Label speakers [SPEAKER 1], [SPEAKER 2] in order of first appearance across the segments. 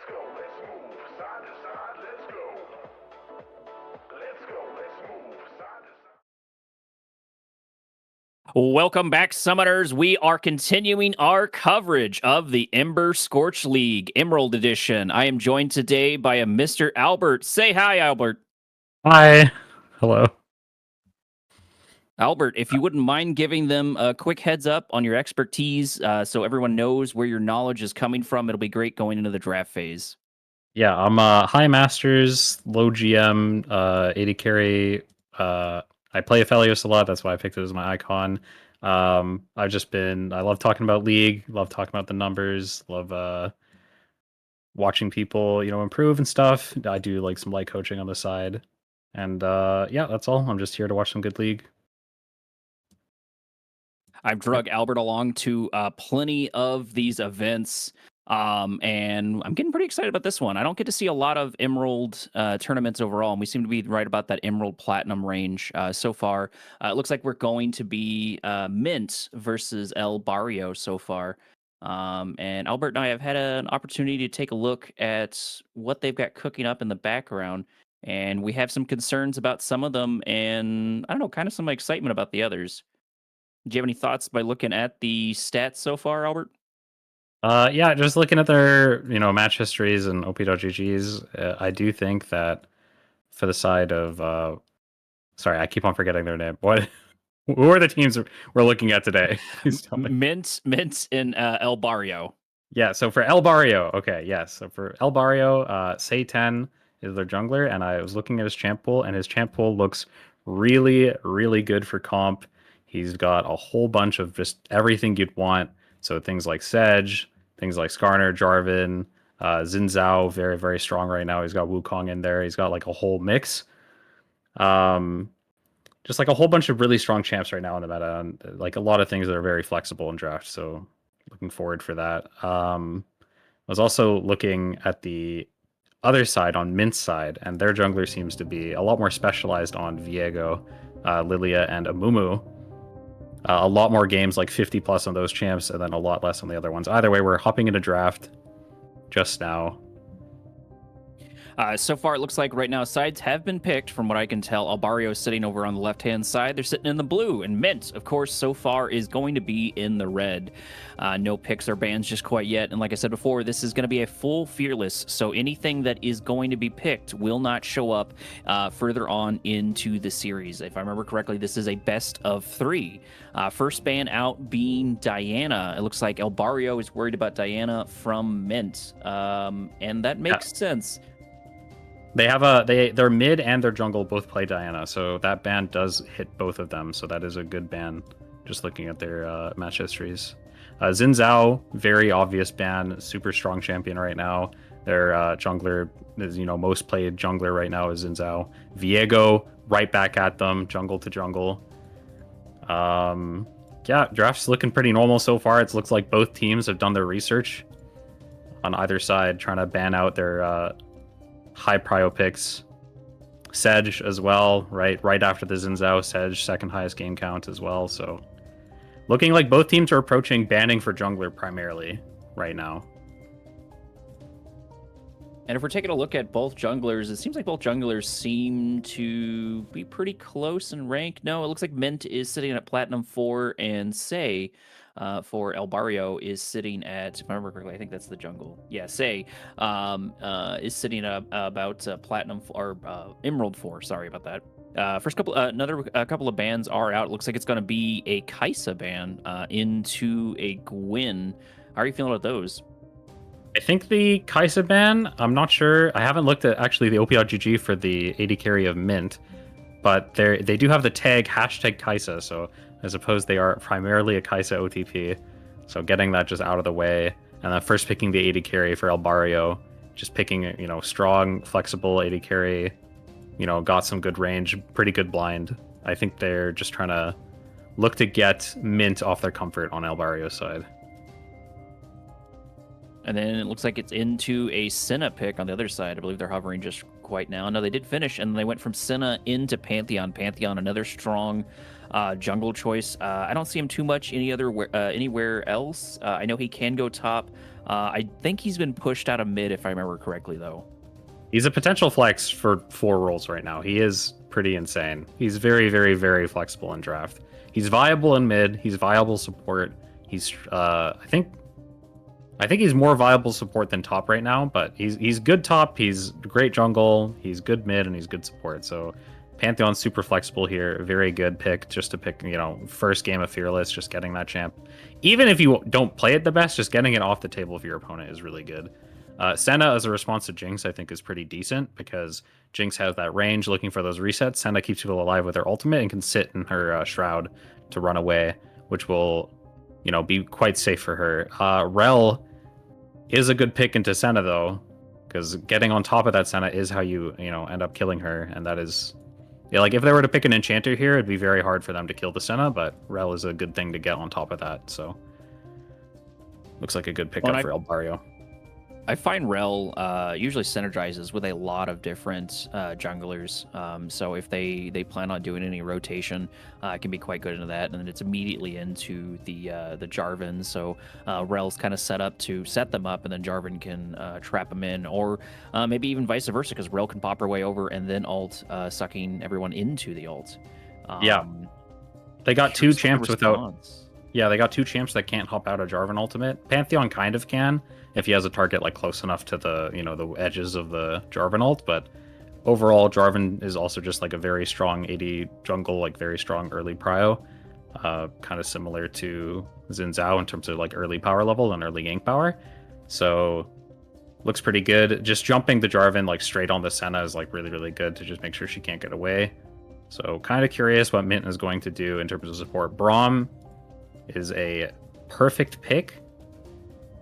[SPEAKER 1] go, let's move. Side to side, let's go. Let's go, let's move. Side to side.
[SPEAKER 2] Welcome back, Summoners. We are continuing our coverage of the Ember Scorch League Emerald Edition. I am joined today by a Mr. Albert. Say hi, Albert.
[SPEAKER 3] Hi. Hello.
[SPEAKER 2] Albert, if you wouldn't mind giving them a quick heads up on your expertise so everyone knows where your knowledge is coming from, it'll be great going into the draft phase.
[SPEAKER 3] Yeah, I'm High Masters, low GM, 80 carry. I play Aphelios a lot. That's why I picked it as my icon. I love talking about League, love talking about the numbers, love watching people, improve and stuff. I do like some light coaching on the side. And yeah, that's all. I'm just here to watch some good League.
[SPEAKER 2] I've drug Albert along to plenty of these events, and I'm getting pretty excited about this one. I don't get to see a lot of Emerald tournaments overall, and we seem to be right about that Emerald Platinum range so far. It looks like we're going to be Mint versus El Barrio so far. And Albert and I have had an opportunity to take a look at what they've got cooking up in the background, and we have some concerns about some of them, and I don't know, kind of some excitement about the others. Do you have any thoughts by looking at the stats so far, Albert?
[SPEAKER 3] Yeah, just looking at their, match histories and OP.GGs, I do think that for the side of, sorry, I keep on forgetting their name. Who are the teams we're looking at today? Please tell me.
[SPEAKER 2] Mint, and El Barrio.
[SPEAKER 3] Yeah, so for El Barrio, okay, yes. So for El Barrio, Say 10 is their jungler, and I was looking at his champ pool, and his champ pool looks really, really good for comp. He's got a whole bunch of just everything you'd want. So things like Sedge, things like Skarner, Jarvan, Xin Zhao, very, very strong right now. He's got Wukong in there. He's got like a whole mix. Just like a whole bunch of really strong champs right now in the meta, and like a lot of things that are very flexible in draft. So looking forward for that. I was also looking at the other side on Mint's side, and their jungler seems to be a lot more specialized on Viego, Lilia, and Amumu. A lot more games, like 50 plus on those champs, and then a lot less on the other ones. Either way, we're hopping into draft just now.
[SPEAKER 2] So far, it looks like right now sides have been picked. From what I can tell, Albario is sitting over on the left-hand side. They're sitting in the blue, and Mint, of course, so far is going to be in the red. No picks or bans just quite yet. And like I said before, this is going to be a full fearless. So anything that is going to be picked will not show up further on into the series. If I remember correctly, this is a best of 3. First ban out being Diana. It looks like Albario is worried about Diana from Mint, and that makes sense.
[SPEAKER 3] They have their mid and their jungle both play Diana, so that ban does hit both of them. So that is a good ban. Just looking at their match histories, Xin Zhao, very obvious ban, super strong champion right now. Their jungler is most played jungler right now is Xin Zhao. Viego right back at them, jungle to jungle. Yeah, draft's looking pretty normal so far. It looks like both teams have done their research on either side, trying to ban out their high prio picks. Sedge as well, right after the Xin Zhao, Sedge second highest game count as well. So looking like both teams are approaching banning for jungler primarily right now.
[SPEAKER 2] And if we're taking a look at both junglers, it seems like both junglers seem to be pretty close in rank. No, it looks like Mint is sitting at Platinum 4, and Say for El Barrio is sitting at, if I remember correctly, I think that's the jungle. Yeah, Say is sitting at about Platinum or Emerald 4. Sorry about that. First couple, a couple of bans are out. It looks like it's going to be a Kai'Sa ban into a Gwyn. How are you feeling about those?
[SPEAKER 3] I think the Kai'Sa ban, I'm not sure. I haven't looked at actually the OP.GG for the 80 carry of Mint, but they do have the tag #Kai'Sa, so I suppose they are primarily a Kai'Sa OTP. So getting that just out of the way, and then first picking the 80 carry for El Barrio, just picking strong, flexible 80 carry, got some good range, pretty good blind. I think they're just trying to look to get Mint off their comfort on El Barrio's side.
[SPEAKER 2] And then it looks like it's into a Senna pick on the other side. I believe they're hovering just quite now. No, they did finish, and they went from Senna into Pantheon. Pantheon, another strong jungle choice. I don't see him too much anywhere else. I know he can go top. I think he's been pushed out of mid, if I remember correctly, though.
[SPEAKER 3] He's a potential flex for 4 roles right now. He is pretty insane. He's very, very, very flexible in draft. He's viable in mid. He's viable support. He's I think he's more viable support than top right now, but he's good top. He's great jungle. He's good mid, and he's good support. So Pantheon's super flexible here. Very good pick just to pick, first game of Fearless, just getting that champ. Even if you don't play it the best, just getting it off the table of your opponent is really good. Senna as a response to Jinx, I think, is pretty decent because Jinx has that range looking for those resets. Senna keeps people alive with her ultimate and can sit in her shroud to run away, which will, be quite safe for her. Rel is a good pick into Senna, though, because getting on top of that Senna is how you, end up killing her. And that is, like if they were to pick an enchanter here, it'd be very hard for them to kill the Senna, but Rel is a good thing to get on top of that. So looks like a good pickup for El Barrio.
[SPEAKER 2] I find Rel usually synergizes with a lot of different junglers. So if they plan on doing any rotation, it can be quite good into that. And then it's immediately into the Jarvan. So Rel's kind of set up to set them up, and then Jarvan can trap them in, or maybe even vice versa, because Rel can pop her way over and then ult, sucking everyone into the ult.
[SPEAKER 3] Yeah, they got 2 champs without. Yeah, they got 2 champs that can't hop out of Jarvan ultimate. Pantheon kind of can if he has a target like close enough to the the edges of the Jarvan ult, but overall Jarvan is also just like a very strong AD jungle, like very strong early prio, kind of similar to Xin Zhao in terms of like early power level and early gank power. So looks pretty good. Just jumping the Jarvan like straight on the Senna is like really, really good to just make sure she can't get away. So kind of curious what Mint is going to do in terms of support. Braum is a perfect pick.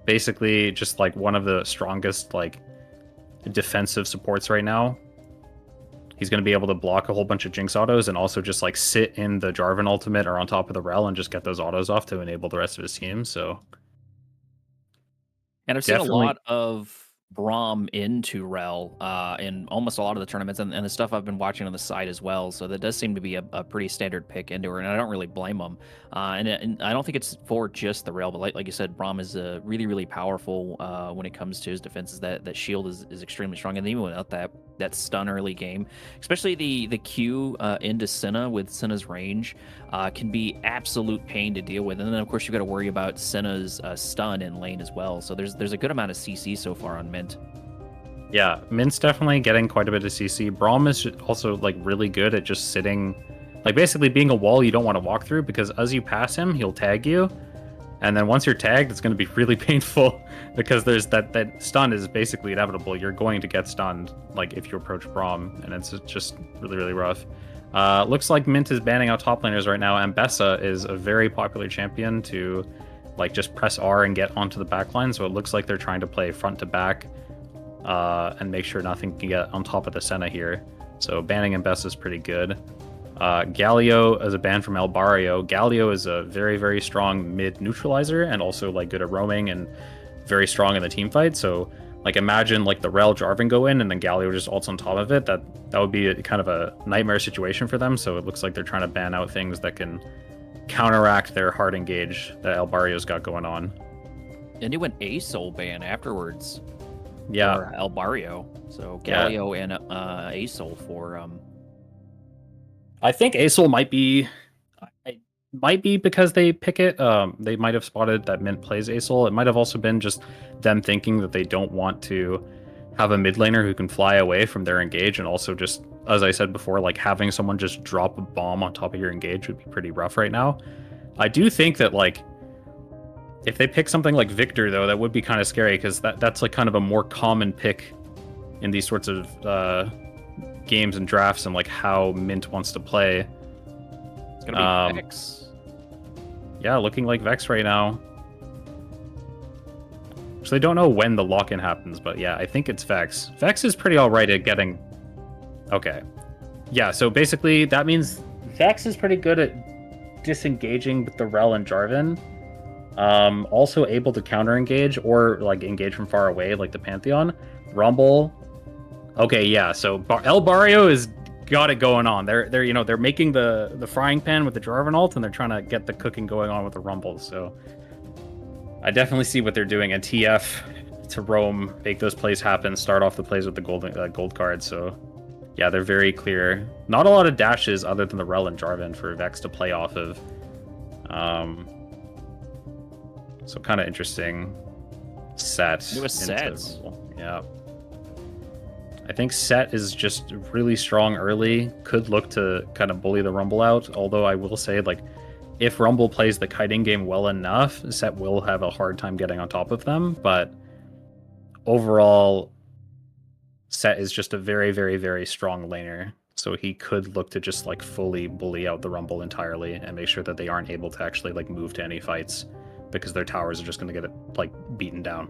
[SPEAKER 3] Basically just like one of the strongest like defensive supports right now. He's going to be able to block a whole bunch of Jinx autos and also just like sit in the Jarvan ultimate or on top of the Rel and just get those autos off to enable the rest of his team. So,
[SPEAKER 2] and I've seen a lot of Braum into Rel in almost a lot of the tournaments, and the stuff I've been watching on the side as well. So that does seem to be a pretty standard pick into her, and I don't really blame him. And I don't think it's for just the Rel, but like you said, Braum is really, really powerful when it comes to his defenses. That shield is extremely strong, and even without that stun early game, especially the Q into Senna with Senna's range can be absolute pain to deal with. And then of course you've got to worry about Senna's stun in lane as well. So there's a good amount of CC so far on Mint.
[SPEAKER 3] Yeah, Mint's definitely getting quite a bit of CC. Braum is also like really good at just sitting, like basically being a wall you don't want to walk through, because as you pass him, he'll tag you. And then once you're tagged, it's going to be really painful because there's that stun is basically inevitable. You're going to get stunned like if you approach Braum, and it's just really, really rough. Looks like Mint is banning out top laners right now. Ambessa is a very popular champion to like just press R and get onto the back line. So it looks like they're trying to play front to back and make sure nothing can get on top of the Senna here. So banning Ambessa is pretty good. Galio as a ban from El Barrio. Galio is a very, very strong mid neutralizer and also like good at roaming and very strong in the team fight. So like imagine like the Rel Jarvan go in and then Galio just ults on top of it. That would be kind of a nightmare situation for them. So it looks like they're trying to ban out things that can counteract their hard engage that El Barrio's got going on.
[SPEAKER 2] And he went ASOL ban afterwards.
[SPEAKER 3] Yeah.
[SPEAKER 2] For El Barrio. So Galio and ASOL for
[SPEAKER 3] I think ASOL might be because they pick it. They might have spotted that Mint plays ASOL. It might have also been just them thinking that they don't want to have a mid laner who can fly away from their engage, and also just, as I said before, like having someone just drop a bomb on top of your engage would be pretty rough right now. I do think that like if they pick something like Victor, though, that would be kind of scary, because that's like kind of a more common pick in these sorts of games and drafts, and like how Mint wants to play.
[SPEAKER 2] It's gonna be Vex.
[SPEAKER 3] Yeah, looking like Vex right now. So they don't know when the lock-in happens, but yeah, I think it's Vex. Vex is pretty alright at getting... Okay. Yeah, so basically that means Vex is pretty good at disengaging with the Rel and Jarvan. Also able to counter-engage or like engage from far away, like the Pantheon. Rumble Okay, yeah. So El Barrio is got it going on. They're making the frying pan with the Jarvan ult, and they're trying to get the cooking going on with the Rumble. So I definitely see what they're doing. And TF to roam, make those plays happen, start off the plays with the gold card. So yeah, they're very clear. Not a lot of dashes other than the Rel and Jarvan for Vex to play off of. So kind of interesting set.
[SPEAKER 2] It was sets.
[SPEAKER 3] Yeah. I think Set is just really strong early. Could look to kind of bully the Rumble out. Although I will say, like, if Rumble plays the kiting game well enough, Set will have a hard time getting on top of them. But overall, Set is just a very, very, very strong laner. So he could look to just like fully bully out the Rumble entirely and make sure that they aren't able to actually like move to any fights because their towers are just going to get like beaten down.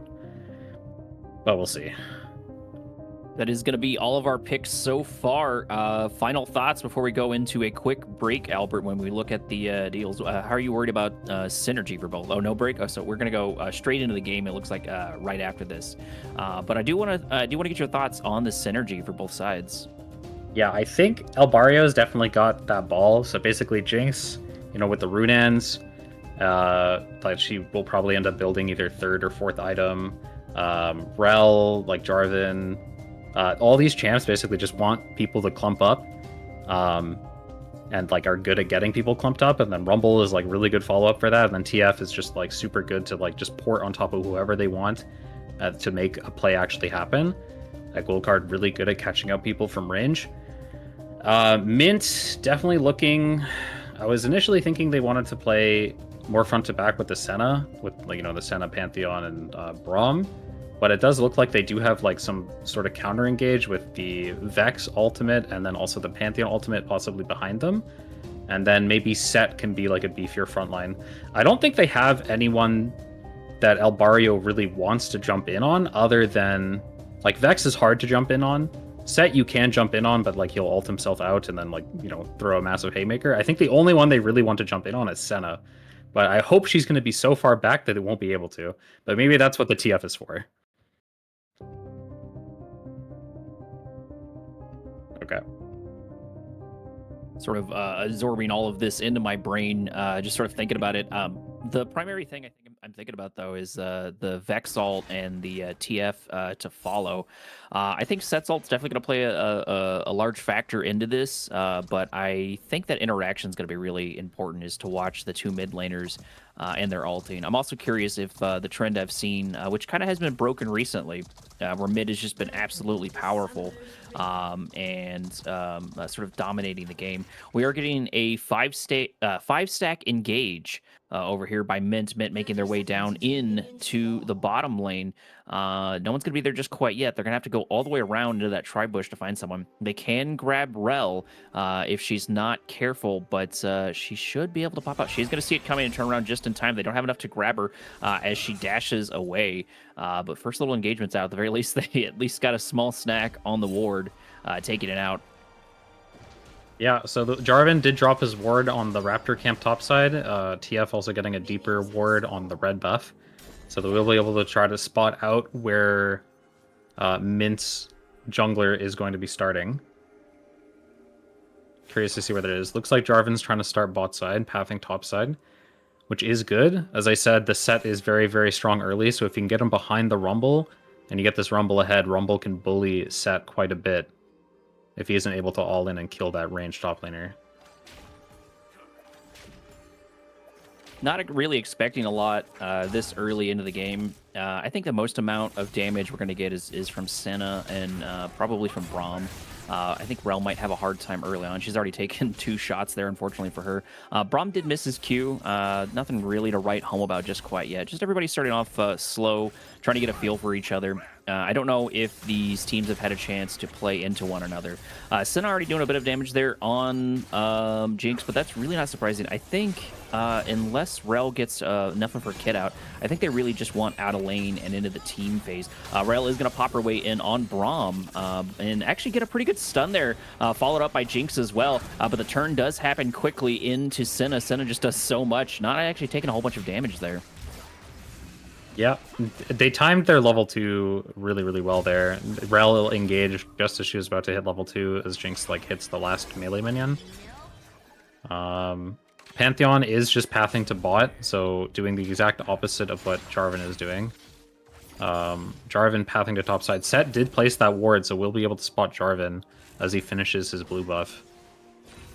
[SPEAKER 3] But we'll see.
[SPEAKER 2] That is going to be all of our picks so far. Final thoughts before we go into a quick break, Albert, when we look at the deals. How are you worried about synergy for both? Oh, no break? Oh, so we're going to go straight into the game, it looks like, right after this. But I do want to get your thoughts on the synergy for both sides.
[SPEAKER 3] Yeah, I think El Barrio's definitely got that ball. So basically Jinx, with the Runans, like she will probably end up building either third or fourth item. Rel, like Jarvan, all these champs basically just want people to clump up, and like are good at getting people clumped up. And then Rumble is like really good follow up for that. And then TF is just like super good to like just port on top of whoever they want to make a play actually happen. That gold card really good at catching up people from range. Mint definitely looking. I was initially thinking they wanted to play more front to back with the Senna, with like the Senna, Pantheon, and Braum. But it does look like they do have like some sort of counter engage with the Vex ultimate and then also the Pantheon ultimate possibly behind them. And then maybe Set can be like a beefier frontline. I don't think they have anyone that El Barrio really wants to jump in on other than like Vex is hard to jump in on. Set you can jump in on, but like he'll ult himself out and then like, throw a massive haymaker. I think the only one they really want to jump in on is Senna. But I hope she's going to be so far back that it won't be able to. But maybe that's what the TF is for. Okay.
[SPEAKER 2] Sort of absorbing all of this into my brain, just sort of thinking about it. The primary thing I think I'm thinking about, though, is the Vex ult and the TF to follow. I think Set's ult's definitely going to play a large factor into this, but I think that interaction is going to be really important, is to watch the two mid laners and their ulting. I'm also curious if the trend I've seen, which kind of has been broken recently, where mid has just been absolutely powerful and sort of dominating the game. We are getting a five stack engage over here by Mint making their way down into the bottom lane. No one's gonna be there just quite yet. They're gonna have to go all the way around into that tri-bush to find someone. They can grab Rel if she's not careful, but she should be able to pop out. She's gonna see it coming and turn around just in time. They don't have enough to grab her as she dashes away. But first little engagement's out. At the very least, they at least got a small snack on the ward, taking it out.
[SPEAKER 3] Yeah, so Jarvan did drop his ward on the Raptor camp topside. TF also getting a deeper ward on the red buff. So they will be able to try to spot out where Mint's jungler is going to be starting. Curious to see where that is. Looks like Jarvan's trying to start bot side, pathing top side, which is good. As I said, the Set is very, very strong early. So if you can get him behind the Rumble and you get this Rumble ahead, Rumble can bully Set quite a bit if he isn't able to all in and kill that ranged top laner.
[SPEAKER 2] Not really expecting a lot this early into the game. I think the most amount of damage we're going to get is from Senna and probably from Braum. I think Rel might have a hard time early on. She's already taken 2 shots there, unfortunately for her. Braum did miss his Q. Nothing really to write home about just quite yet. Just everybody starting off slow, trying to get a feel for each other. I don't know if these teams have had a chance to play into one another. Senna already doing a bit of damage there on Jinx, but that's really not surprising. I think unless Rel gets enough of her kit out, I think they really just want out of lane and into the team phase. Rel is going to pop her way in on Braum and actually get a pretty good stun there, followed up by Jinx as well. But the turn does happen quickly into Senna. Senna just does so much, not actually taking a whole bunch of damage there.
[SPEAKER 3] Yeah, they timed their level 2 really well there. Rel engaged just as she was about to hit level 2 as Jinx like hits the last melee minion. Pantheon is just pathing to bot, so doing the exact opposite of what Jarvan is doing. Jarvan pathing to top side. Set did place that ward, so we'll be able to spot Jarvan as he finishes his blue buff.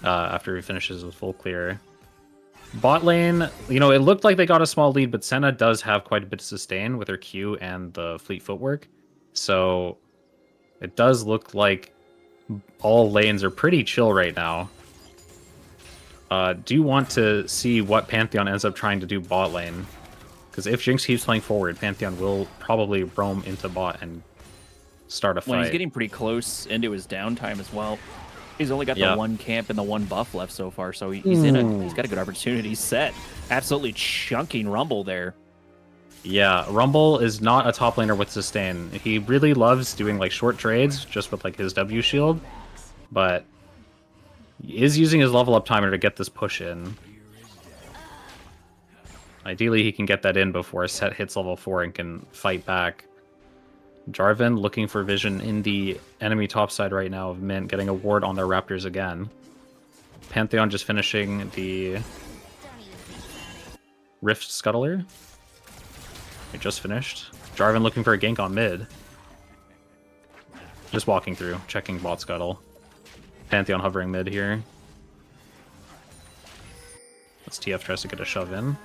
[SPEAKER 3] After he finishes with full clear. Bot lane, you know, it looked like they got a small lead, but Senna does have quite a bit of sustain with her Q and the fleet footwork. So it does look like all lanes are pretty chill right now. Do you want to see what Pantheon ends up trying to do bot lane? Because if Jinx keeps playing forward, Pantheon will probably roam into bot and start a fight.
[SPEAKER 2] Well, he's getting pretty close into his downtime as well. He's only got the one camp and the one buff left so far, so he's he's got a good opportunity set. Absolutely chunking Rumble there.
[SPEAKER 3] Yeah, Rumble is not a top laner with sustain. He really loves doing like short trades just with like his W shield, but he is using his level up timer to get this push in. Ideally, he can get that in before Set hits level 4 and can fight back. Jarvan looking for vision in the enemy top side right now of Mint, getting a ward on their Raptors again. Pantheon just finishing the Rift Scuttler. It just finished. Jarvan looking for a gank on mid. Just walking through, checking bot scuttle. Pantheon hovering mid here. As TF tries to get a shove in.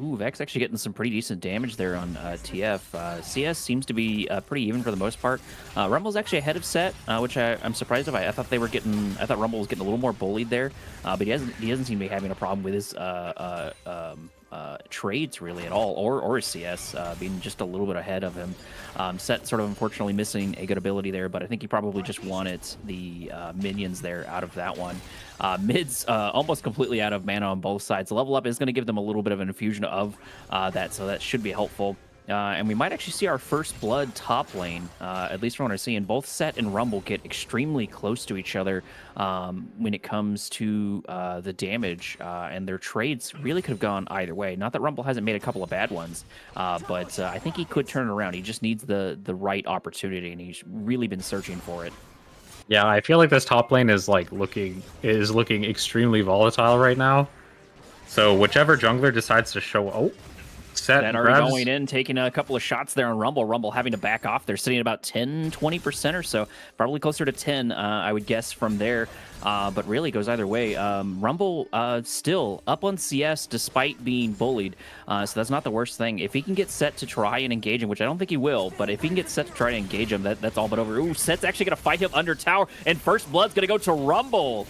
[SPEAKER 2] Ooh, Vex actually getting some pretty decent damage there on TF. CS seems to be pretty even for the most part. Rumble's actually ahead of Set, which I'm surprised of. I thought Rumble was getting a little more bullied there, but he doesn't seem to be having a problem with his trades really at all, or CS being just a little bit ahead of him. Set sort of unfortunately missing a good ability there, but I think he probably just wanted the minions there out of that one. Mid's almost completely out of mana on both sides. The level up is going to give them a little bit of an infusion of that, so that should be helpful. And we might actually see our first blood top lane, at least from what I'm seeing. Both Set and Rumble get extremely close to each other when it comes to the damage, and their trades really could have gone either way. Not that Rumble hasn't made a couple of bad ones, but I think he could turn it around. He just needs the right opportunity, and he's really been searching for it.
[SPEAKER 3] Yeah, I feel like this top lane is like looking extremely volatile right now. So whichever jungler decides to show Set
[SPEAKER 2] already going in, taking a couple of shots there on Rumble. Rumble having to back off. They're sitting at about 10-20% or so, probably closer to 10, I would guess from there. But really goes either way. Rumble still up on CS despite being bullied, so that's not the worst thing. If he can get Set to try and engage him, which I don't think he will, but if he can get Set to try to engage him, that's all but over. Ooh, Set's actually going to fight him under tower, and first blood's going to go to Rumble.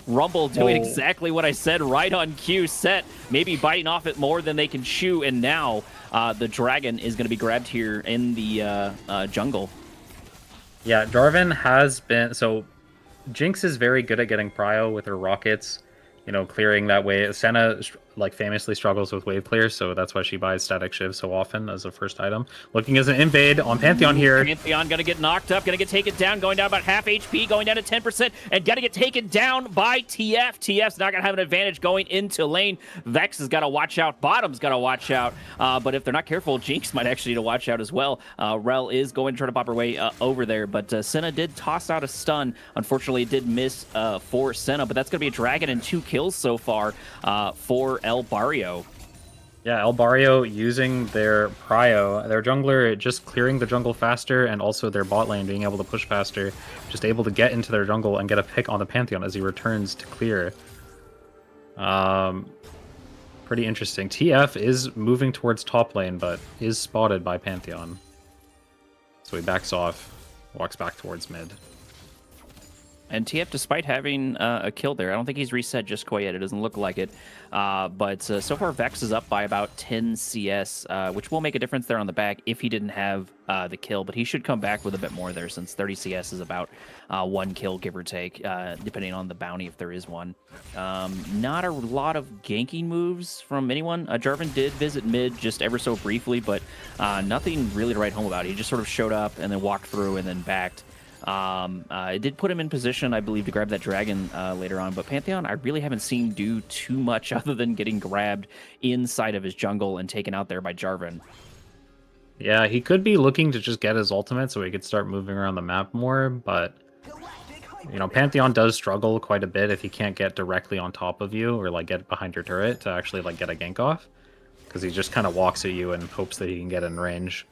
[SPEAKER 2] Rumble doing exactly what I said, right on cue. Set maybe biting off it more than they can chew, and now the dragon is going to be grabbed here in the jungle.
[SPEAKER 3] Yeah, Jarvan has been... So Jinx is very good at getting prio with her rockets, you know, clearing that way. Senna, like, famously struggles with wave clear, so that's why she buys Static Shiv so often as a first item. Looking as an invade on Pantheon here.
[SPEAKER 2] Pantheon gonna get knocked up, gonna get taken down, going down about half HP, going down to 10%, and gotta get taken down by TF. TF's not gonna have an advantage going into lane. Vex has gotta watch out, Bottom's gotta watch out, but if they're not careful, Jinx might actually need to watch out as well. Rel is going to try to pop her way over there, but Senna did toss out a stun. Unfortunately, it did miss for Senna, but that's gonna be a dragon and 2 kills so far for El Barrio.
[SPEAKER 3] Yeah, El Barrio using their prio, their jungler just clearing the jungle faster, and also their bot lane being able to push faster, just able to get into their jungle and get a pick on the Pantheon as he returns to clear. Pretty interesting. TF is moving towards top lane, but is spotted by Pantheon. So he backs off, walks back towards mid.
[SPEAKER 2] And TF, despite having a kill there, I don't think he's reset just quite yet. It doesn't look like it. But so far, Vex is up by about 10 CS, which will make a difference there on the back if he didn't have the kill. But he should come back with a bit more there, since 30 CS is about 1 kill, give or take, depending on the bounty if there is one. Not a lot of ganking moves from anyone. Jarvan did visit mid just ever so briefly, but nothing really to write home about. He just sort of showed up and then walked through and then backed. It did put him in position, I believe, to grab that dragon later on, but Pantheon I really haven't seen do too much other than getting grabbed inside of his jungle and taken out there by Jarvan.
[SPEAKER 3] Yeah, he could be looking to just get his ultimate so he could start moving around the map more, but you know, Pantheon does struggle quite a bit if he can't get directly on top of you or like get behind your turret to actually like get a gank off, because he just kind of walks at you and hopes that he can get in range.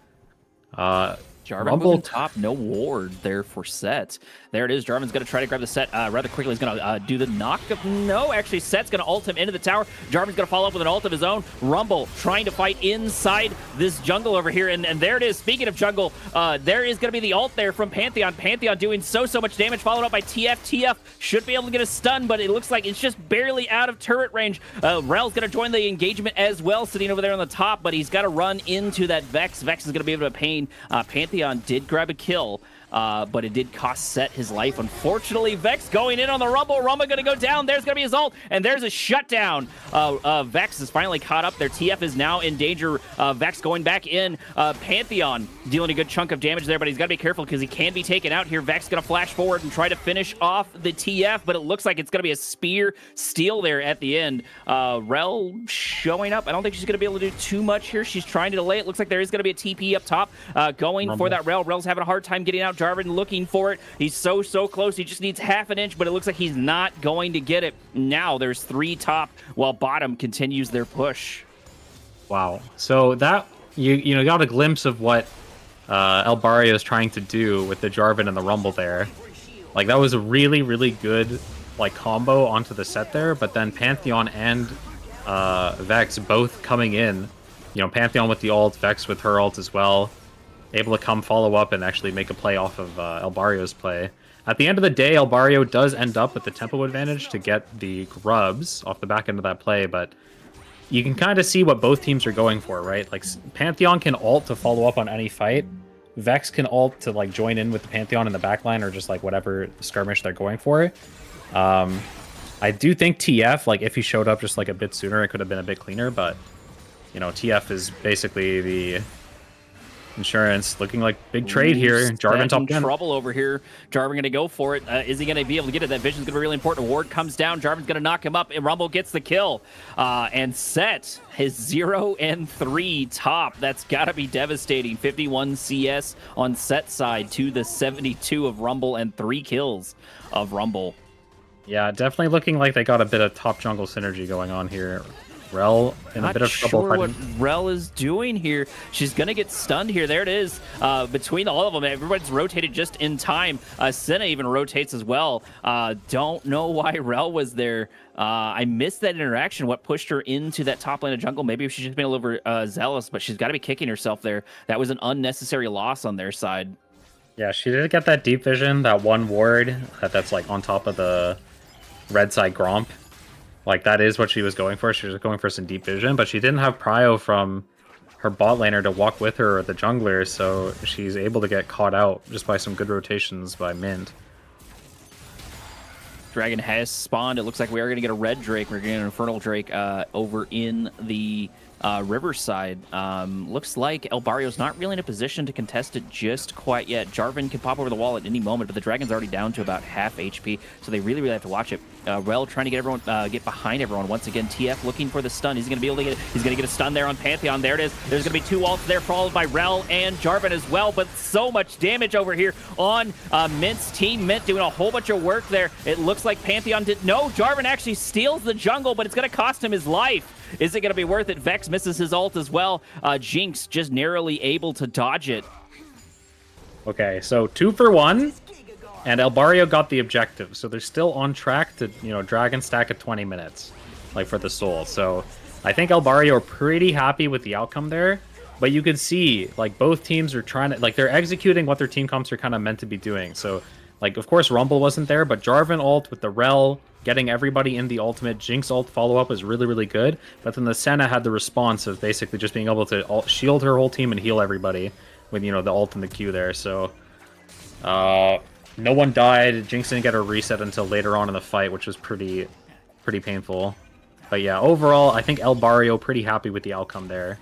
[SPEAKER 2] Jarvan moving top, no ward there for Set. There it is. Jarvan's going to try to grab the Set rather quickly. He's going to do the knock. No, actually, Set's going to ult him into the tower. Jarvan's going to follow up with an ult of his own. Rumble trying to fight inside this jungle over here. And there it is. Speaking of jungle, there is going to be the ult there from Pantheon. Pantheon doing so much damage, followed up by TF. TF should be able to get a stun, but it looks like it's just barely out of turret range. Rel's going to join the engagement as well, sitting over there on the top, but he's got to run into that Vex. Vex is going to be able to pain Pantheon. Did grab a kill, but it did cost Set his life. Unfortunately, Vex going in on the Rumble. Rumble going to go down. There's going to be his ult, and there's a shutdown. Vex is finally caught up there. TF is now in danger. Vex going back in. Pantheon dealing a good chunk of damage there, but he's got to be careful because he can be taken out here. Vex going to flash forward and try to finish off the TF, but it looks like it's going to be a spear steal there at the end. Rel showing up. I don't think she's going to be able to do too much here. She's trying to delay. It looks like there is going to be a TP up top going Rumble for that Rel. Rel's having a hard time getting out. Jarvan looking for it. He's so close. He just needs half an inch, but it looks like he's not going to get it. Now there's 3 top while bottom continues their push.
[SPEAKER 3] Wow. So that you got a glimpse of what El Barrio is trying to do with the Jarvan and the Rumble there. Like that was a really good like combo onto the Set there, but then Pantheon and Vex both coming in. You know, Pantheon with the ult, Vex with her ult as well, able to come follow up and actually make a play off of El Barrio's play. At the end of the day, El Barrio does end up with the tempo advantage to get the grubs off the back end of that play, but you can kind of see what both teams are going for, right? Like, Pantheon can ult to follow up on any fight. Vex can ult to, like, join in with the Pantheon in the backline or just, like, whatever skirmish they're going for. I do think TF, like, if he showed up just, like, a bit sooner, it could have been a bit cleaner, but, you know, TF is basically the insurance. Looking like big trade here. Jarvan top 10.
[SPEAKER 2] Trouble over here. Jarvan going to go for it. Is he going to be able to get it? That vision's going to be really important. Ward comes down. Jarvan's going to knock him up, and Rumble gets the kill. And Set his 0 and 3 top. That's got to be devastating. 51 CS on Set side to the 72 of Rumble and 3 kills of Rumble.
[SPEAKER 3] Yeah, definitely looking like they got a bit of top jungle synergy going on here. Rel in a bit of trouble.
[SPEAKER 2] Not sure what Rel is doing here. She's going to get stunned here. There it is. Between all of them, everybody's rotated just in time. Senna even rotates as well. Don't know why Rel was there. I missed that interaction. What pushed her into that top lane of jungle? Maybe she's just been a little zealous, but she's got to be kicking herself there. That was an unnecessary loss on their side.
[SPEAKER 3] Yeah, she did get that deep vision, that one ward that's like on top of the red side Gromp. Like, that is what she was going for. She was going for some deep vision, but she didn't have prio from her bot laner to walk with her or the jungler, so she's able to get caught out just by some good rotations by Mint.
[SPEAKER 2] Dragon has spawned. It looks like we are going to get a red Drake. We're getting an Infernal Drake over in the Riverside. Looks like El Barrio's not really in a position to contest it just quite yet. Jarvan can pop over the wall at any moment, but the Dragon's already down to about half HP, so they really have to watch it. Rel trying to get everyone, get behind everyone once again. TF looking for the stun. He's going to be able to get. He's going to get a stun there on Pantheon. There it is. There's going to be 2 ults there, followed by Rel and Jarvan as well. But so much damage over here on Mint's team. Mint doing a whole bunch of work there. It looks like Pantheon did. No, Jarvan actually steals the jungle, but it's going to cost him his life. Is it going to be worth it? Vex misses his ult as well. Jinx just narrowly able to dodge it.
[SPEAKER 3] Okay, so 2 for 1. And El Barrio got the objective, so they're still on track to, you know, Dragon stack at 20 minutes, like for the soul. So I think El Barrio are pretty happy with the outcome there, but you could see, like, both teams are trying to, like, they're executing what their team comps are kind of meant to be doing. So, like, of course, Rumble wasn't there, but Jarvan ult with the Rel, getting everybody in the ultimate. Jinx ult follow-up is really good, but then the Senna had the response of basically just being able to shield her whole team and heal everybody with, you know, the ult and the Q there. So, no one died. Jinx didn't get her reset until later on in the fight, which was pretty painful. But yeah, overall, I think El Barrio pretty happy with the outcome there.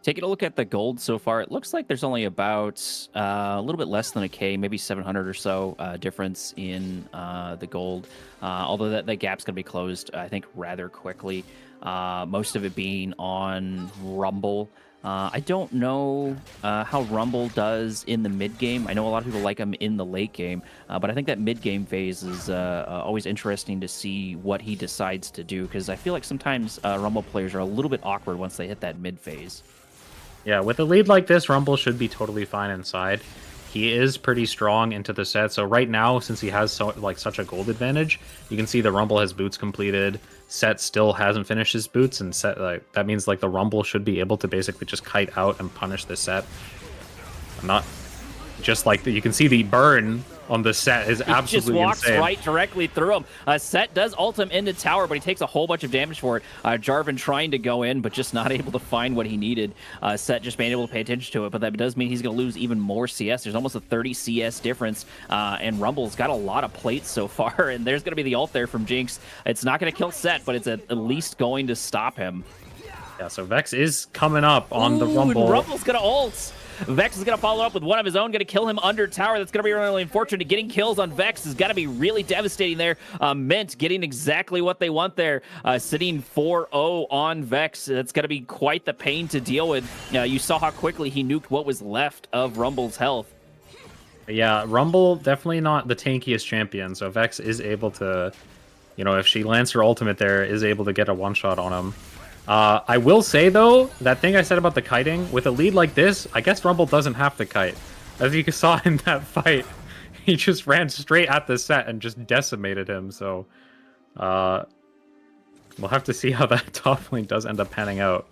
[SPEAKER 2] Taking a look at the gold so far, it looks like there's only about a little bit less than a K, maybe 700 or so difference in the gold. Although that gap's going to be closed, I think, rather quickly. Most of it being on Rumble. I don't know how Rumble does in the mid game. I know a lot of people like him in the late game, but I think that mid game phase is always interesting to see what he decides to do, because I feel like sometimes Rumble players are a little bit awkward once they hit that mid phase.
[SPEAKER 3] Yeah, with a lead like this, Rumble should be totally fine inside. He is pretty strong into the set, so right now, since he has such a gold advantage, you can see the Rumble has boots completed. Set still hasn't finished his boots, and Set that means the Rumble should be able to basically just kite out and punish the Set. I'm not just you can see the burn on the Set is absolutely insane.
[SPEAKER 2] He just walks right directly through him. Set does ult him into tower, but he takes a whole bunch of damage for it. Jarvan trying to go in, but just not able to find what he needed. Set just being able to pay attention to it, but that does mean he's going to lose even more CS. There's almost a 30 CS difference, and Rumble's got a lot of plates so far, and there's going to be the ult there from Jinx. It's not going to kill Set, but it's at least going to stop him.
[SPEAKER 3] Yeah, so Vex is coming up on the Rumble.
[SPEAKER 2] And Rumble's going to ult. Vex is going to follow up with one of his own, going to kill him under tower. That's going to be really unfortunate. Getting kills on Vex has got to be really devastating there. Mint getting exactly what they want there. Sitting 4-0 on Vex. That's going to be quite the pain to deal with. You saw how quickly he nuked what was left of Rumble's health.
[SPEAKER 3] Yeah, Rumble definitely not the tankiest champion, so Vex is able to, if she lands her ultimate there, is able to get a one-shot on him. I will say, though, that thing I said about the kiting, with a lead like this, I guess Rumble doesn't have to kite. As you saw in that fight, he just ran straight at the Set and just decimated him, so we'll have to see how that top lane does end up panning out.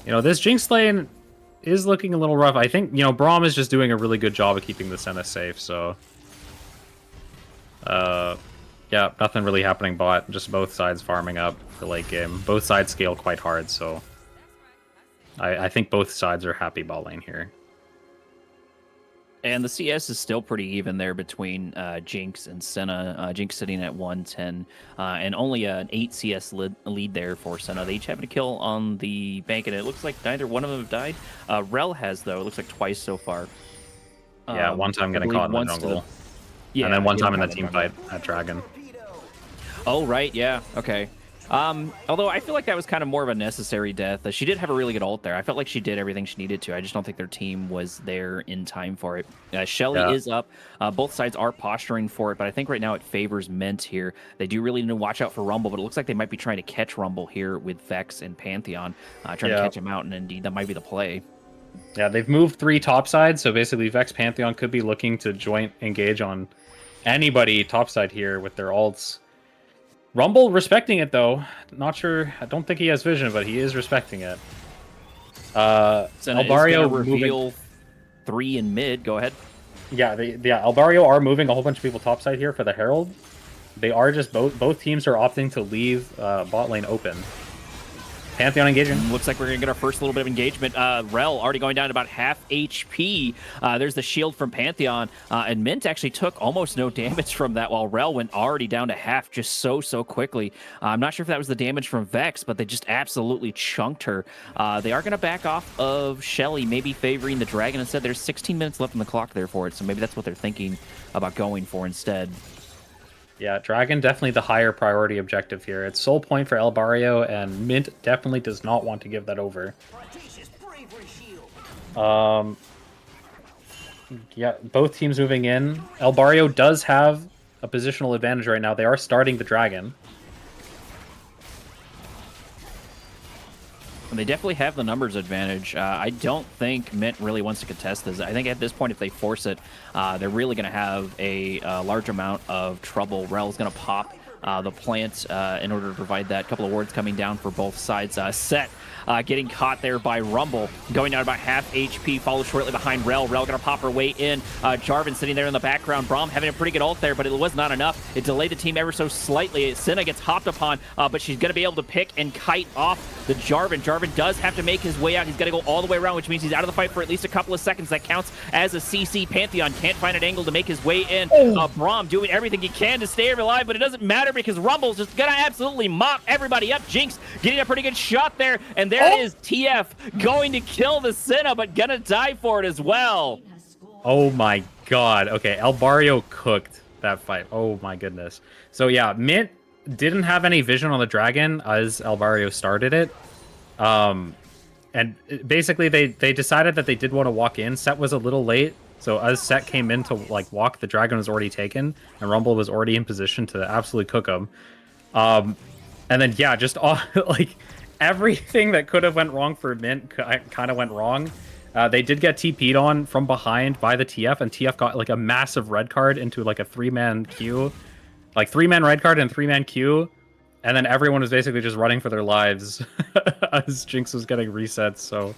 [SPEAKER 3] This Jinx lane is looking a little rough. I think, Braum is just doing a really good job of keeping the Senna safe, so... yeah, nothing really happening bot, just both sides farming up for late game. Both sides scale quite hard, so I think both sides are happy bot lane here.
[SPEAKER 2] And the CS is still pretty even there between Jinx and Senna. Jinx sitting at 110, and only an 8 CS lead there for Senna. They each have a kill on the bank, and it looks like neither one of them have died. Rel has, though. It looks like twice so far.
[SPEAKER 3] Yeah, one time getting caught in the jungle. Yeah, and then one time in the team fight at Dragon.
[SPEAKER 2] Oh, right, yeah, okay. Although I feel like that was kind of more of a necessary death. She did have a really good ult there. I felt like she did everything she needed to. I just don't think their team was there in time for it. Shelly is up. Both sides are posturing for it, but I think right now it favors Mint here. They do really need to watch out for Rumble, but it looks like they might be trying to catch Rumble here with Vex and Pantheon, trying to catch him out, and indeed that might be the play.
[SPEAKER 3] Yeah, they've moved 3 topside, so basically Vex Pantheon could be looking to joint engage on anybody topside here with their ults. Rumble respecting it, though. Not sure. I don't think he has vision, but he is respecting it.
[SPEAKER 2] Barrio reveal 3 in mid. Go ahead.
[SPEAKER 3] Yeah, Barrio are moving a whole bunch of people topside here for the Herald. They are just both teams are opting to leave bot lane open. Pantheon engaging.
[SPEAKER 2] Looks like we're going to get our first little bit of engagement. Rel already going down to about half HP. There's the shield from Pantheon. And Mint actually took almost no damage from that, while Rel went already down to half just so quickly. I'm not sure if that was the damage from Vex, but they just absolutely chunked her. They are going to back off of Shelly, maybe favoring the Dragon instead. There's 16 minutes left on the clock there for it, so maybe that's what they're thinking about going for instead.
[SPEAKER 3] Yeah, Dragon definitely the higher priority objective here. It's soul point for El Barrio, and Mint definitely does not want to give that over. Yeah, both teams moving in. El Barrio does have a positional advantage right now. They are starting the Dragon.
[SPEAKER 2] And they definitely have the numbers advantage. I don't think Mint really wants to contest this. I think at this point, if they force it, they're really going to have a large amount of trouble. Rel's going to pop the plant in order to provide that. Couple of wards coming down for both sides. Set getting caught there by Rumble, going down about half HP, followed shortly behind Rel. Rel going to pop her way in. Jarvan sitting there in the background. Braum having a pretty good ult there, but it was not enough. It delayed the team ever so slightly. Senna gets hopped upon, but she's going to be able to pick and kite off the Jarvan. Jarvan does have to make his way out. He's got to go all the way around, which means he's out of the fight for at least a couple of seconds. That counts as a CC. Pantheon can't find an angle to make his way in. Braum doing everything he can to stay alive, but it doesn't matter together because Rumble's just gonna absolutely mop everybody up. Jinx getting a pretty good shot there, and there is TF going to kill the Senna, but gonna die for it as well.
[SPEAKER 3] Oh my god. Okay, El Barrio cooked that fight. Oh my goodness. So yeah, Mint didn't have any vision on the dragon as El Barrio started it. And basically they decided that they did want to walk in. Set was a little late. So as Set came in to like walk, the dragon was already taken, and Rumble was already in position to absolutely cook him. And then yeah, just all, like everything that could have went wrong for Mint kind of went wrong. They did get TP'd on from behind by the TF, and TF got like a massive red card into like a 3-man queue, like 3-man red card and 3-man queue, and then everyone was basically just running for their lives as Jinx was getting resets. So,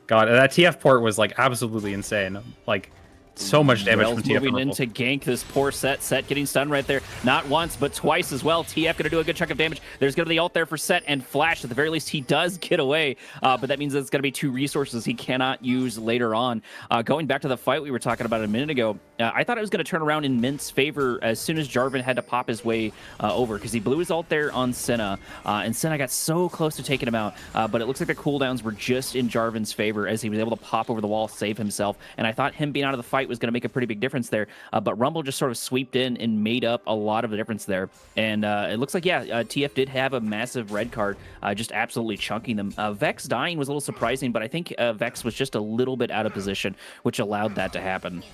[SPEAKER 3] God, that TF port was like absolutely insane. Like, so much damage from TF.
[SPEAKER 2] Moving in to gank this poor Set. Set getting stunned right there. Not once, but twice as well. TF going to do a good chunk of damage. There's going to be the ult there for Set and Flash. At the very least, he does get away. But that means it's going to be 2 resources he cannot use later on. Going back to the fight we were talking about a minute ago, I thought it was going to turn around in Mint's favor as soon as Jarvan had to pop his way over, because he blew his ult there on Senna. And Senna got so close to taking him out. But it looks like the cooldowns were just in Jarvan's favor as he was able to pop over the wall, save himself. And I thought him being out of the fight was going to make a pretty big difference there, but Rumble just sort of sweeped in and made up a lot of the difference there. And it looks like, yeah, TF did have a massive red card, just absolutely chunking them. Vex dying was a little surprising, but I think Vex was just a little bit out of position, which allowed that to happen.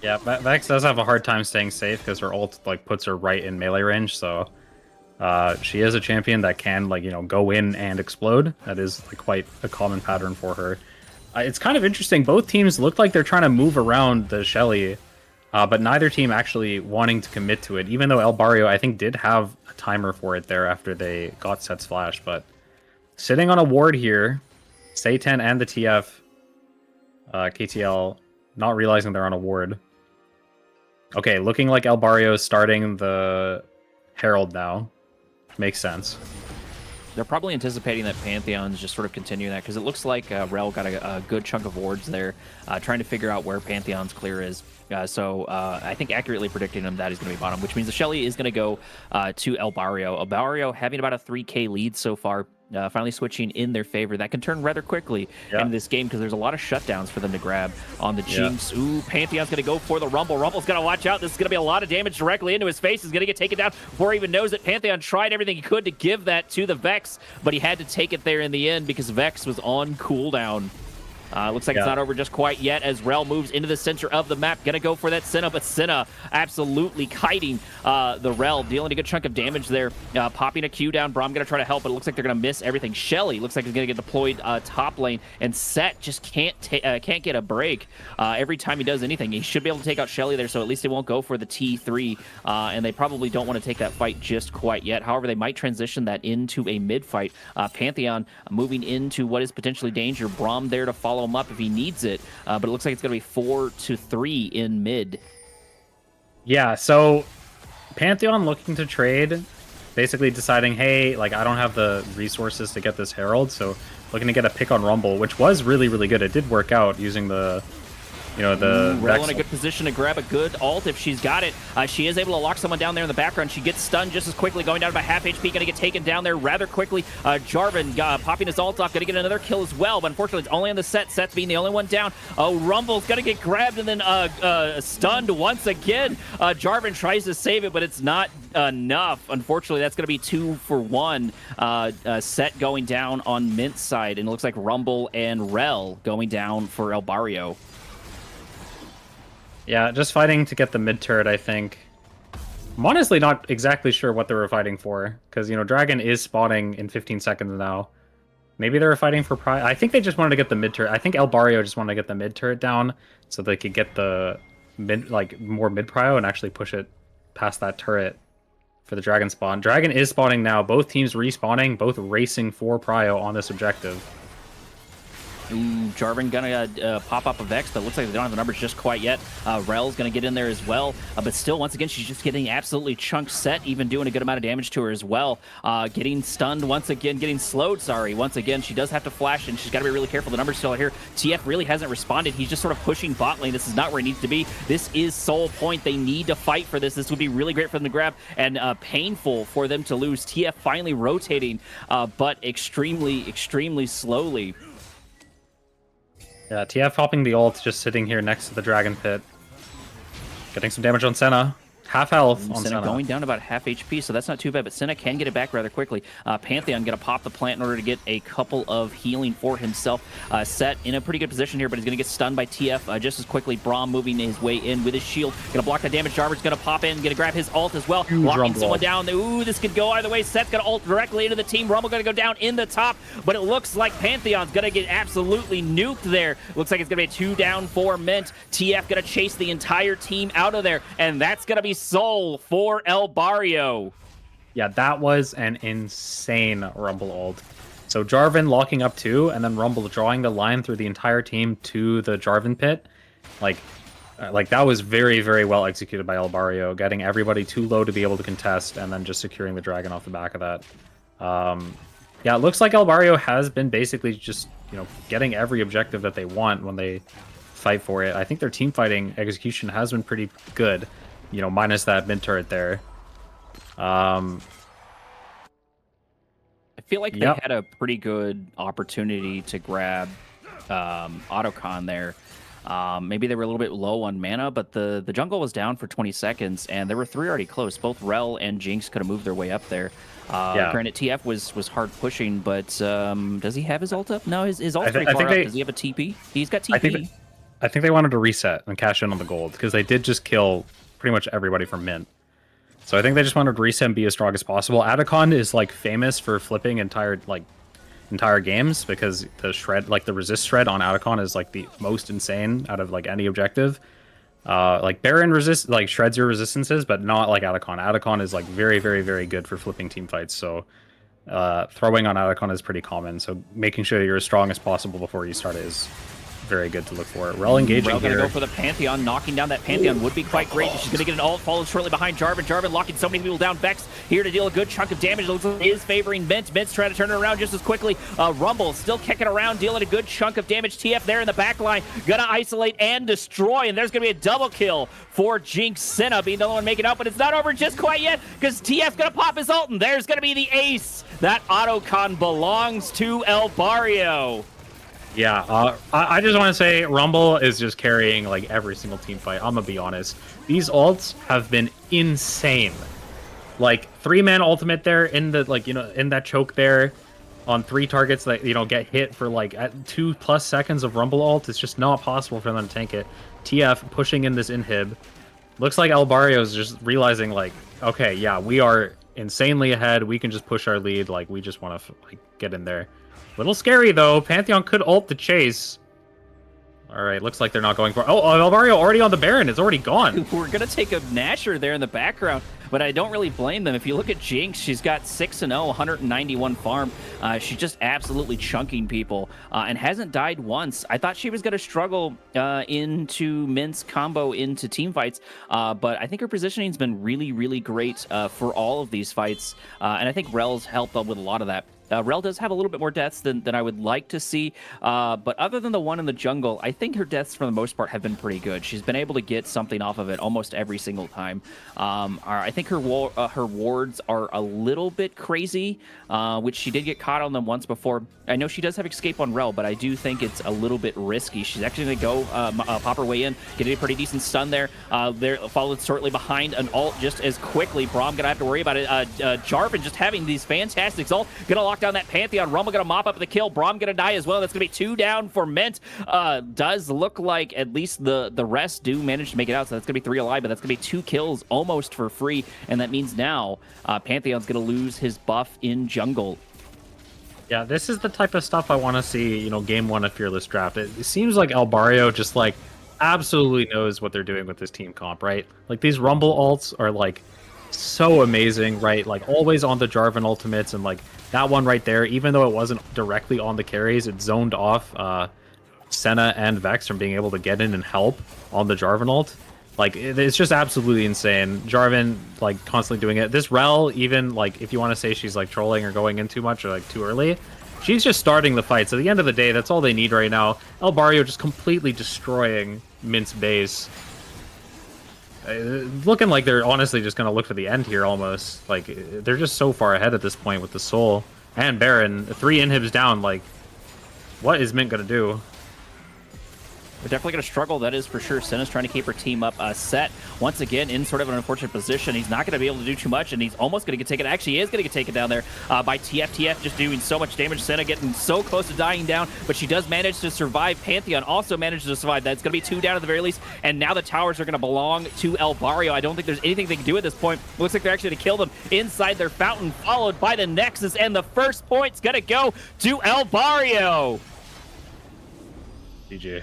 [SPEAKER 3] Yeah, Vex does have a hard time staying safe because her ult like puts her right in melee range, so she is a champion that can, like, you know, go in and explode. That is like quite a common pattern for her. It's kind of interesting. Both teams look like they're trying to move around the Shelly, but neither team actually wanting to commit to it, even though El Barrio, I think, did have a timer for it there after they got Set's flash. But sitting on a ward here, Satan and the TF, KTL, not realizing they're on a ward. Okay, looking like El Barrio is starting the Herald now. Makes sense.
[SPEAKER 2] They're probably anticipating that Pantheon's just sort of continuing that, because it looks like Rel got a good chunk of wards there, trying to figure out where Pantheon's clear is. So I think accurately predicting him that he's going to be bottom, which means the Shelly is going to go to El Barrio. El Barrio having about a 3K lead so far. Finally switching in their favor. That can turn rather quickly in this game because there's a lot of shutdowns for them to grab on the Jinx. Ooh, Pantheon's going to go for the Rumble. Rumble's going to watch out. This is going to be a lot of damage directly into his face. He's going to get taken down before he even knows it. Pantheon tried everything he could to give that to the Vex, but he had to take it there in the end because Vex was on cooldown. Looks like it's not over just quite yet as Rel moves into the center of the map. Gonna go for that Senna, but Senna absolutely kiting the Rel, dealing a good chunk of damage there. Popping a Q down. Braum gonna try to help, but it looks like they're gonna miss everything. Shelly looks like he's gonna get deployed top lane, and Set just can't get a break every time he does anything. He should be able to take out Shelly there, so at least they won't go for the T3, and they probably don't want to take that fight just quite yet. However, they might transition that into a mid fight. Pantheon moving into what is potentially danger. Braum there to follow him up if he needs it, but it looks like it's going to be 4-3 in mid.
[SPEAKER 3] Yeah, so Pantheon looking to trade, basically deciding, hey, like, I don't have the resources to get this Herald, so looking to get a pick on Rumble, which was really, really good. It did work out using the, you know, the
[SPEAKER 2] Rel in a good position to grab a good ult if she's got it. She is able to lock someone down there in the background. She gets stunned just as quickly, going down to about half HP, going to get taken down there rather quickly. Jarvan popping his ult off, going to get another kill as well, but unfortunately it's only on the Set. Set's being the only one down. Oh, Rumble's going to get grabbed and then stunned once again. Jarvan tries to save it, but it's not enough. Unfortunately, that's going to be 2 for 1. Set going down on Mint's side, and it looks like Rumble and Rel going down for El Barrio.
[SPEAKER 3] Yeah, just fighting to get the mid turret, I think. I'm honestly not exactly sure what they were fighting for, because, you know, Dragon is spawning in 15 seconds now. Maybe they were fighting for pride. I think they just wanted to get the mid turret. I think El Barrio just wanted to get the mid turret down so they could get the mid, like, more mid prio and actually push it past that turret for the Dragon spawn. Dragon is spawning now. Both teams respawning, both racing for prio on this objective.
[SPEAKER 2] Ooh, Jarvan gonna pop up a Vex, but looks like they don't have the numbers just quite yet. Rel's gonna get in there as well, but still, once again, she's just getting absolutely chunked set, even doing a good amount of damage to her as well. Getting stunned once again, getting slowed, sorry. Once again, she does have to flash, and she's got to be really careful. The numbers still are here. TF really hasn't responded. He's just sort of pushing bot lane. This is not where he needs to be. This is Soul Point. They need to fight for this. This would be really great for them to grab, and painful for them to lose. TF finally rotating, but extremely, extremely slowly.
[SPEAKER 3] Yeah, TF hopping the ult, just sitting here next to the Dragon Pit. Getting some damage on Senna. Half health on Senna.
[SPEAKER 2] Going down about half HP, so that's not too bad, but Senna can get it back rather quickly. Pantheon going to pop the plant in order to get a couple of healing for himself. Set in a pretty good position here, but he's going to get stunned by TF just as quickly. Braum moving his way in with his shield. Going to block that damage. Jarvan's going to pop in, going to grab his ult as well. Blocking someone down. Ooh, this could go either way. Set's going to ult directly into the team. Rumble going to go down in the top, but it looks like Pantheon's going to get absolutely nuked there. Looks like it's going to be a 2 down for Mint. TF going to chase the entire team out of there, and that's going to be Soul for El Barrio.
[SPEAKER 3] Yeah, that was an insane Rumble ult. So Jarvan locking up 2, and then Rumble drawing the line through the entire team to the Jarvan pit. Like that was very, very well executed by El Barrio, getting everybody too low to be able to contest, and then just securing the dragon off the back of that. Yeah, it looks like El Barrio has been basically just, getting every objective that they want when they fight for it. I think their team fighting execution has been pretty good. Minus that mid turret there. I
[SPEAKER 2] feel like they had a pretty good opportunity to grab Autocon there. Maybe they were a little bit low on mana, but the jungle was down for 20 seconds, and there were 3 already close. Both Rel and Jinx could have moved their way up there. Granted, TF was hard pushing, but does he have his ult up? No, his ult's pretty far up. Does he have a TP? He's got TP.
[SPEAKER 3] I think they wanted to reset and cash in on the gold, because they did just kill pretty much everybody from Mint. So I think they just wanted to reset and be as strong as possible. Atacon is famous for flipping entire games, because the shred, the resist shred on Atacon is the most insane out of any objective. Baron shreds your resistances, but not like Atacon. Atacon is very, very, very good for flipping team fights. So throwing on Atacon is pretty common. So making sure you're as strong as possible before you start it is very good to look for. Rel engaging
[SPEAKER 2] Rel
[SPEAKER 3] here.
[SPEAKER 2] Gonna go for the Pantheon. Knocking down that Pantheon would be quite great. She's gonna get an ult, followed shortly behind Jarvan. Jarvan locking so many people down. Vex here to deal a good chunk of damage. Looks like it is favoring Mint. Mint's trying to turn it around just as quickly. Rumble still kicking around, dealing a good chunk of damage. TF there in the back line. Gonna isolate and destroy, and there's gonna be a double kill for Jinx. Senna being the only one making out, but it's not over just quite yet, because TF's gonna pop his ult, and there's gonna be the ace. That Autocon belongs to El Barrio.
[SPEAKER 3] Yeah, I just want to say Rumble is just carrying every single team fight. I'm gonna be honest. These ults have been insane. 3-man ultimate there in the in that choke there on 3 targets that get hit for at 2+ seconds of Rumble ult. It's just not possible for them to tank it. TF pushing in this inhib. Looks like El Barrio is just realizing okay, yeah, we are insanely ahead. We can just push our lead. We just want to get in there. Little scary, though. Pantheon could ult the chase. All right, looks like they're not going for... Oh, El Barrio already on the Baron. It's already gone.
[SPEAKER 2] We're going to take a Nasher there in the background, but I don't really blame them. If you look at Jinx, she's got 6-0, 191 farm. She's just absolutely chunking people and hasn't died once. I thought she was going to struggle into Mint's combo into team fights, but I think her positioning's been really, really great for all of these fights, and I think Rel's helped with a lot of that. Rel does have a little bit more deaths than I would like to see, but other than the one in the jungle, I think her deaths for the most part have been pretty good. She's been able to get something off of it almost every single time. I think her wards are a little bit crazy, which she did get caught on them once before. I know she does have escape on Rel, but I do think it's a little bit risky. She's actually going to go pop her way in, get a pretty decent stun there. Followed shortly behind an ult just as quickly. Braum going to have to worry about it. Jarvan just having these fantastic ults. Going to lock down that Pantheon. Rumble going to mop up the kill. Braum going to die as well. That's going to be 2 down for Mint. Does look like at least the rest do manage to make it out, so that's going to be 3 alive, but that's going to be 2 kills almost for free, and that means now Pantheon's going to lose his buff in jungle.
[SPEAKER 3] Yeah, this is the type of stuff I want to see, game 1 of Fearless Draft. It seems like El Barrio just absolutely knows what they're doing with this team comp, right? These Rumble ults are so amazing, right? Like always on the Jarvan ultimates, and like that one right there, even though it wasn't directly on the carries, it zoned off Senna and Vex from being able to get in and help on the Jarvan ult. Like it's just absolutely insane. Jarvan like constantly doing it. This Rel, even like if you want to say she's like trolling or going in too much or like too early, she's just starting the fight. So at the end of the day, that's all they need right now. El Barrio just completely destroying Mint's base. Looking like they're honestly just going to look for the end here almost. Like, they're just so far ahead at this point with the Soul. And Baron, 3 inhibs down. Like, what is Mint going to do?
[SPEAKER 2] We're definitely going to struggle, that is for sure. Senna's trying to keep her team up set. Once again, in sort of an unfortunate position. He's not going to be able to do too much, and he's almost going to get taken. Actually, he is going to get taken down there by TF. TF just doing so much damage. Senna getting so close to dying down, but she does manage to survive. Pantheon also manages to survive. That's going to be 2 down at the very least, and now the towers are going to belong to El Barrio. I don't think there's anything they can do at this point. Looks like they're actually going to kill them inside their fountain, followed by the Nexus, and the first point's going to go to El Barrio.
[SPEAKER 3] GG.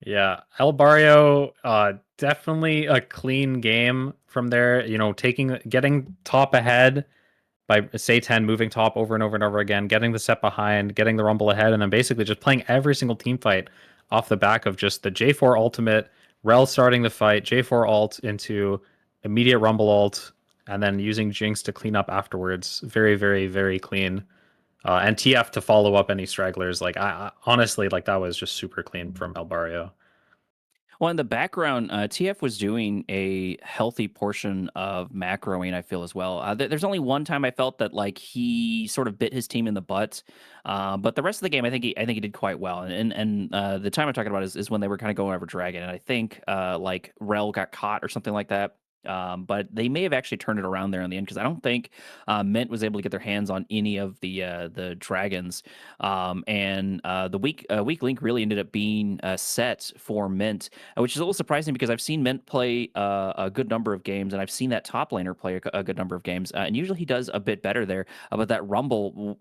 [SPEAKER 3] Yeah, El Barrio, definitely a clean game from there. You know, getting top ahead by say 10, moving top over and over and over again, getting the set behind, getting the rumble ahead, and then basically just playing every single team fight off the back of just the J4 ultimate, Rel starting the fight, J4 ult into immediate rumble ult, and then using Jinx to clean up afterwards. Very, very, very clean. And TF to follow up any stragglers. Like I honestly, like that was just super clean from El Barrio.
[SPEAKER 2] Well, in the background, TF was doing a healthy portion of macroing, I feel, as well. There's only one time I felt that like he sort of bit his team in the butt, but the rest of the game, I think he did quite well. And the time I'm talking about is when they were kind of going over Dragon, and I think like Rel got caught or something like that. But they may have actually turned it around there in the end, because I don't think Mint was able to get their hands on any of the dragons. And the weak link really ended up being set for Mint, which is a little surprising because I've seen Mint play a good number of games, and I've seen that top laner play a good number of games, and usually he does a bit better there. But that Rumble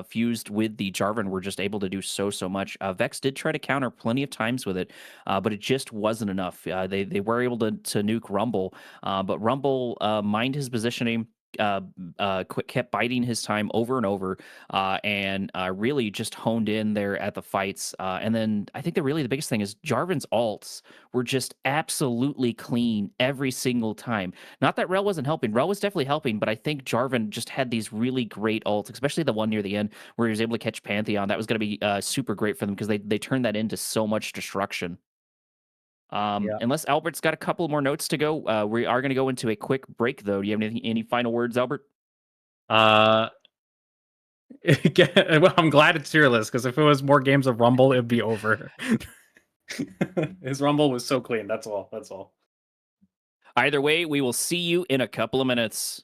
[SPEAKER 2] fused with the Jarvan were just able to do so much. Vex did try to counter plenty of times with it, but it just wasn't enough. They were able to nuke Rumble, but Rumble mined his positioning, kept biding his time over and over, and really just honed in there at the fights. And then I think the biggest thing is Jarvan's alts were just absolutely clean every single time. Not that Rel wasn't helping. Rel was definitely helping, but I think Jarvan just had these really great alts, especially the one near the end where he was able to catch Pantheon. That was going to be super great for them because they turned that into so much destruction.
[SPEAKER 3] Yeah.
[SPEAKER 2] Unless Albert's got a couple more notes to go, we are going to go into a quick break, though. Do you have any final words, Albert?
[SPEAKER 3] Well, I'm glad it's fearless, because if it was more games of Rumble, it'd be over. His Rumble was so clean. That's all.
[SPEAKER 2] Either way, we will see you in a couple of minutes.